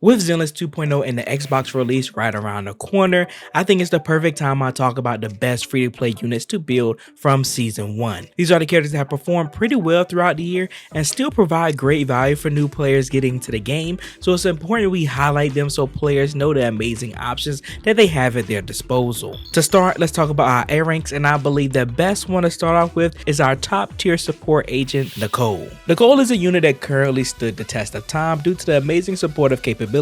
With Zenless 2.0 and the Xbox release right around the corner, I think it's the perfect time I talk about the best free-to-play units to build from Season 1. These are the characters that have performed pretty well throughout the year and still provide great value for new players getting into the game, so it's important we highlight them so players know the amazing options that they have at their disposal. To start, let's talk about our A ranks, and I believe the best one to start off with is our top tier support agent, Nicole. Nicole is a unit that currently stood the test of time due to the amazing supportive capabilities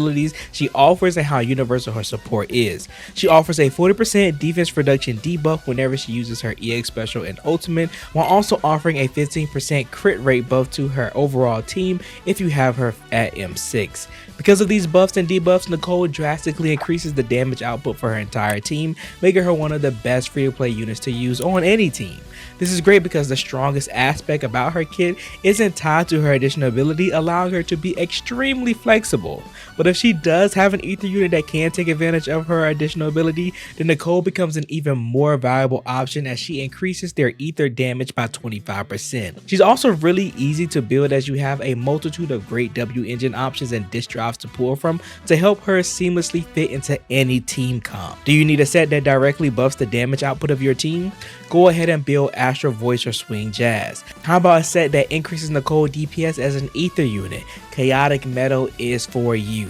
she offers and how universal her support is. She offers a 40% defense reduction debuff whenever she uses her EX special and ultimate, while also offering a 15% crit rate buff to her overall team if you have her at M6. Because of these buffs and debuffs, Nicole drastically increases the damage output for her entire team, making her one of the best free-to-play units to use on any team. This is great because the strongest aspect about her kit isn't tied to her additional ability, allowing her to be extremely flexible. But if she does have an ether unit that can take advantage of her additional ability, then Nicole becomes an even more valuable option as she increases their ether damage by 25%. She's also really easy to build as you have a multitude of great W engine options and disc drives to pull from to help her seamlessly fit into any team comp. Do you need a set that directly buffs the damage output of your team? Go ahead and build Astral Voice or Swing Jazz. How about a set that increases Nicole DPS as an ether unit? Chaotic Metal is for you.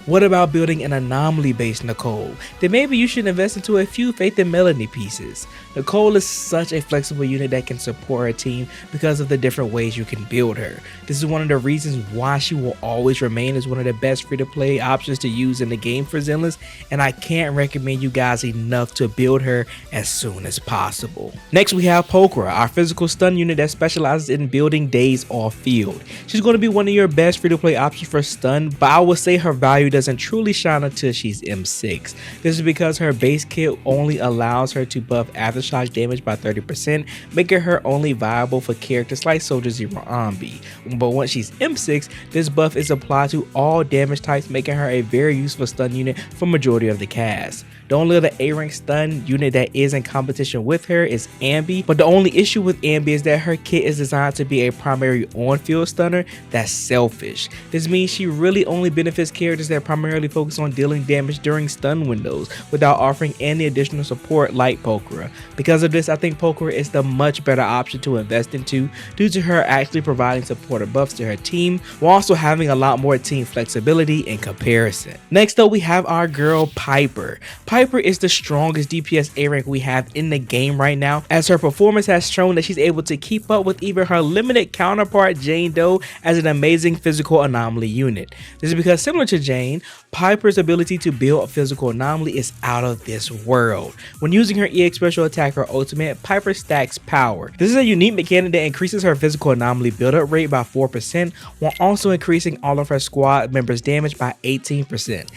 What about building an anomaly based Nicole? Then maybe you should invest into a few Faith and Melody pieces. Nicole is such a flexible unit that can support her team because of the different ways you can build her. This is one of the reasons why she will always remain as one of the best free to play options to use in the game for Zenless, and I can't recommend you guys enough to build her as soon as possible. Next we have Pokora, our physical stun unit that specializes in building days off field. She's going to be one of your best free to play options for stun, but I will say her value doesn't truly shine until she's M6. This is because her base kit only allows her to buff aftershock damage by 30%, making her only viable for characters like Soldier Zero Ambi. But once she's M6, this buff is applied to all damage types, making her a very useful stun unit for majority of the cast. The only other A rank stun unit that is in competition with her is Ambi, but the only issue with Ambi is that her kit is designed to be a primary on-field stunner that's selfish. This means she really only benefits characters that primarily focus on dealing damage during stun windows without offering any additional support like Pokora. Because of this, I think Pokora is the much better option to invest into due to her actually providing supportive buffs to her team while also having a lot more team flexibility in comparison. Next up, we have our girl Piper. Piper is the strongest DPS A rank we have in the game right now, as her performance has shown that she's able to keep up with even her limited counterpart Jane Doe as an amazing physical anomaly unit. This is because, similar to Jane, Piper's ability to build a physical anomaly is out of this world. When using her EX special attack or ultimate, Piper stacks power. This is a unique mechanic that increases her physical anomaly build-up rate by 4% while also increasing all of her squad members' damage by 18%.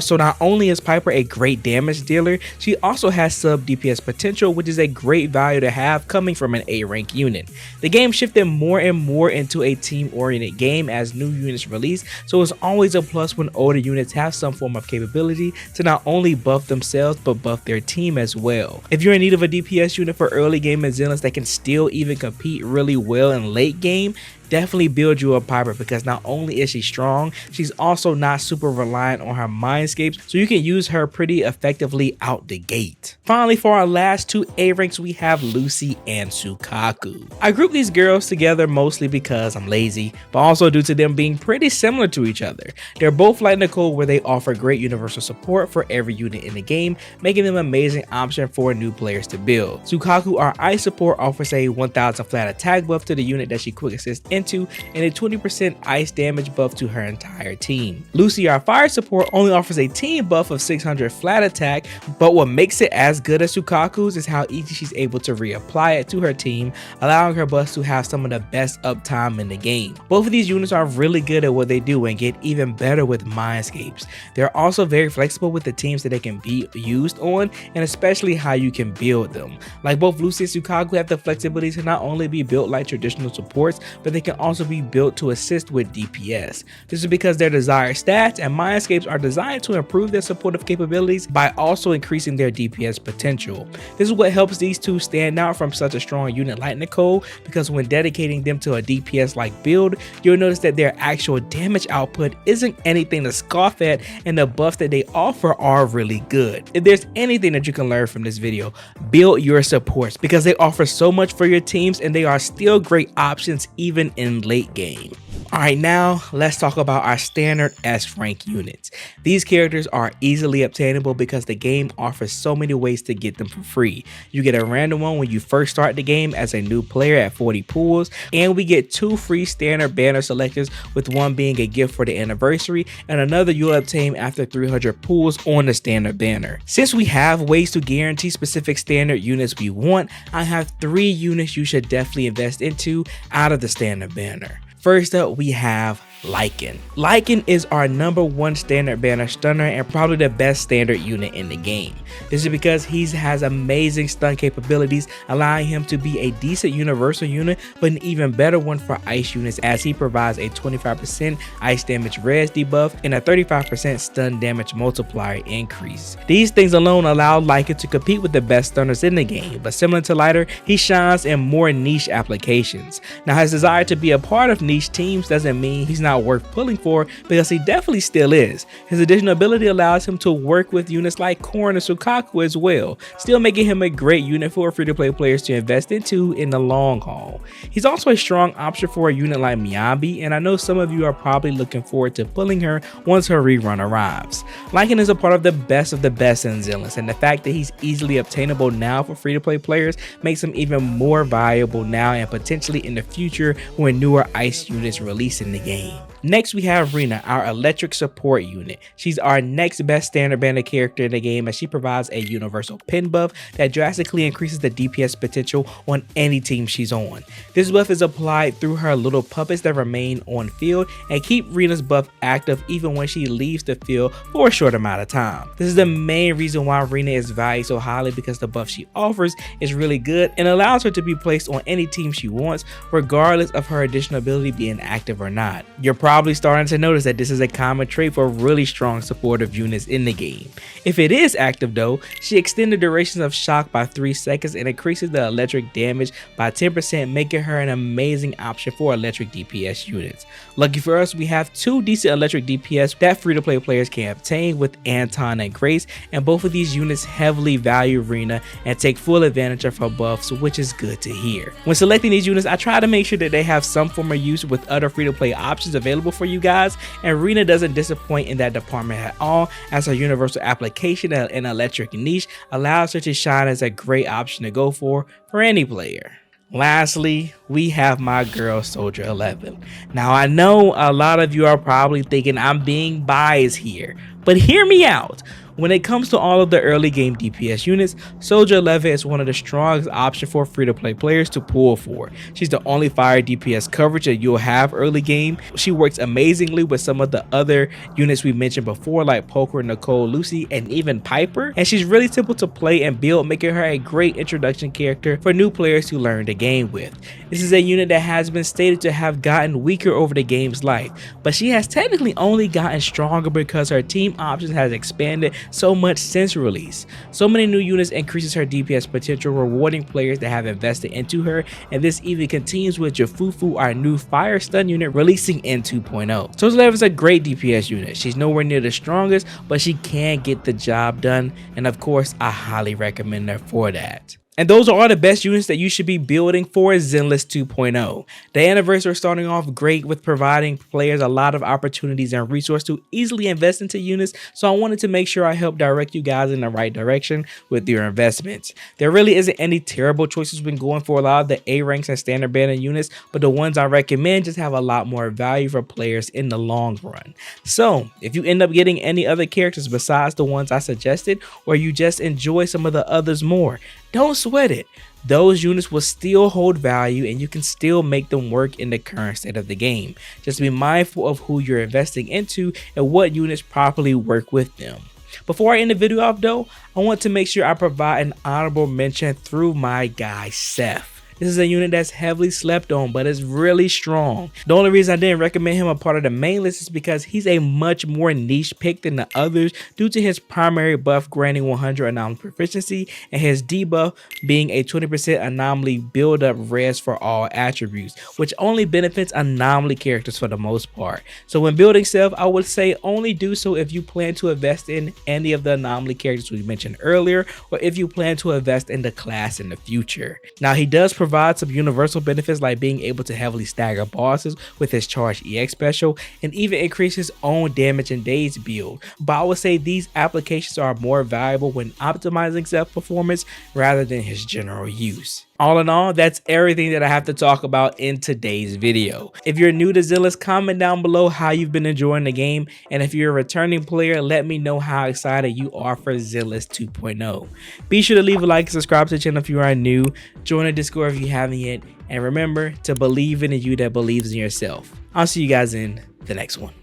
So not only is Piper a great damage dealer, she also has sub DPS potential, which is a great value to have coming from an A rank unit. The game shifted more and more into a team oriented game as new units release, so it's always a plus when older units have some form of capability to not only buff themselves but buff their team as well. If you're in need of a DPS unit for early game in Zenless that can still even compete really well in late game, definitely build you a Piper, because not only is she strong, she's also not super reliant on her mindscapes, so you can use her pretty effectively out the gate. Finally, for our last two A ranks, we have Lucy and Sukaku. I group these girls together mostly because I'm lazy, but also due to them being pretty similar to each other. They're both like Nicole, where they offer great universal support for every unit in the game, making them an amazing option for new players to build. Sukaku, our ice support, offers a 1000 flat attack buff to the unit that she quick assists into and a 20% ice damage buff to her entire team. Lucy, our fire support, only offers a team buff of 600 flat attack, but what makes it as good as Sukaku's is how easy she's able to reapply it to her team, allowing her buffs to have some of the best uptime in the game. Both of these units are really good at what they do and get even better with mindscapes. They're also very flexible with the teams that they can be used on, and especially how you can build them. Like both Lucy and Sukaku have the flexibility to not only be built like traditional supports, but they can also be built to assist with DPS. This is because their desired stats and mindscapes are designed to improve their supportive capabilities by also increasing their DPS potential. This is what helps these two stand out from such a strong unit like Nicole, because when dedicating them to a DPS like build, you'll notice that their actual damage output isn't anything to scoff at, and the buffs that they offer are really good. If there's anything that you can learn from this video, build your supports, because they offer so much for your teams and they are still great options even in late game. Alright, now let's talk about our standard S rank units. These characters are easily obtainable because the game offers so many ways to get them for free. You get a random one when you first start the game as a new player at 40 pools, and we get 2 free standard banner selectors, with one being a gift for the anniversary and another you'll obtain after 300 pools on the standard banner. Since we have ways to guarantee specific standard units we want, I have 3 units you should definitely invest into out of the standard banner. First up, we have Lycan. Lycan is our #1 standard banner stunner and probably the best standard unit in the game. This is because he has amazing stun capabilities, allowing him to be a decent universal unit, but an even better one for ice units, as he provides a 25% ice damage res debuff and a 35% stun damage multiplier increase. These things alone allow Lycan to compete with the best stunners in the game, but similar to Lighter, he shines in more niche applications. Now, his desire to be a part of niche teams doesn't mean he's not worth pulling for, because he definitely still is. His additional ability allows him to work with units like Korn and Sukaku as well, still making him a great unit for free-to-play players to invest into in the long haul. He's also a strong option for a unit like Miyabi, and I know some of you are probably looking forward to pulling her once her rerun arrives. Lycan is a part of the best in Zenless, and the fact that he's easily obtainable now for free-to-play players makes him even more valuable now and potentially in the future when newer ice units release in the game. Next, we have Rina, our electric support unit. She's our next best standard banner character in the game, as she provides a universal pin buff that drastically increases the DPS potential on any team she's on. This buff is applied through her little puppets that remain on field and keep Rina's buff active even when she leaves the field for a short amount of time. This is the main reason why Rina is valued so highly, because the buff she offers is really good and allows her to be placed on any team she wants, regardless of her additional ability being active or not. You're probably starting to notice that this is a common trait for really strong supportive units in the game. If it is active though, she extends the durations of shock by 3 seconds and increases the electric damage by 10%, making her an amazing option for electric DPS units. Lucky for us, we have 2 decent electric DPS that free-to-play players can obtain with Anton and Grace, and both of these units heavily value Rina and take full advantage of her buffs, which is good to hear. When selecting these units, I try to make sure that they have some form of use with other free-to-play options available for you guys, and Rina doesn't disappoint in that department at all, as her universal application and electric niche allows her to shine as a great option to go for any player. Lastly, we have my girl Soldier 11. Now, I know a lot of you are probably thinking I'm being biased here, but hear me out. When it comes to all of the early game DPS units, Soldier 11 is one of the strongest options for free-to-play players to pull for. She's the only fire DPS coverage that you'll have early game. She works amazingly with some of the other units we mentioned before, like Poker, Nicole, Lucy, and even Piper. And she's really simple to play and build, making her a great introduction character for new players to learn the game with. This is a unit that has been stated to have gotten weaker over the game's life, but she has technically only gotten stronger because her team options has expanded so much since release. So many new units increases her DPS potential, rewarding players that have invested into her, and this even continues with Jafufu, our new fire stun unit releasing in 2.0. Soldier 11 is a great DPS unit. She's nowhere near the strongest, but she can get the job done, and of course I highly recommend her for that. And those are all the best units that you should be building for Zenless 2.0. The anniversary is starting off great with providing players a lot of opportunities and resources to easily invest into units, so I wanted to make sure I help direct you guys in the right direction with your investments. There really isn't any terrible choices when going for a lot of the A ranks and standard banner units, but the ones I recommend just have a lot more value for players in the long run. So if you end up getting any other characters besides the ones I suggested, or you just enjoy some of the others more, don't sweat it. Those units will still hold value and you can still make them work in the current state of the game. Just be mindful of who you're investing into and what units properly work with them. Before I end the video off though, I want to make sure I provide an honorable mention through my guy Seth. This is a unit that's heavily slept on, but it's really strong. The only reason I didn't recommend him a part of the main list is because he's a much more niche pick than the others due to his primary buff granting 100 anomaly proficiency and his debuff being a 20% anomaly build up res for all attributes, which only benefits anomaly characters for the most part. So when building Self, I would say only do so if you plan to invest in any of the anomaly characters we mentioned earlier, or if you plan to invest in the class in the future. Now he does provide some universal benefits like being able to heavily stagger bosses with his charged EX special and even increase his own damage and daze build, but I would say these applications are more valuable when optimizing Self performance rather than his general use. All in all, that's everything that I have to talk about in today's video. If you're new to Zenless, comment down below how you've been enjoying the game, and if you're a returning player, let me know how excited you are for Zenless 2.0. Be sure to leave a like and subscribe to the channel if you are new, join the Discord if you haven't yet, and remember to believe in the you that believes in yourself. I'll see you guys in the next one.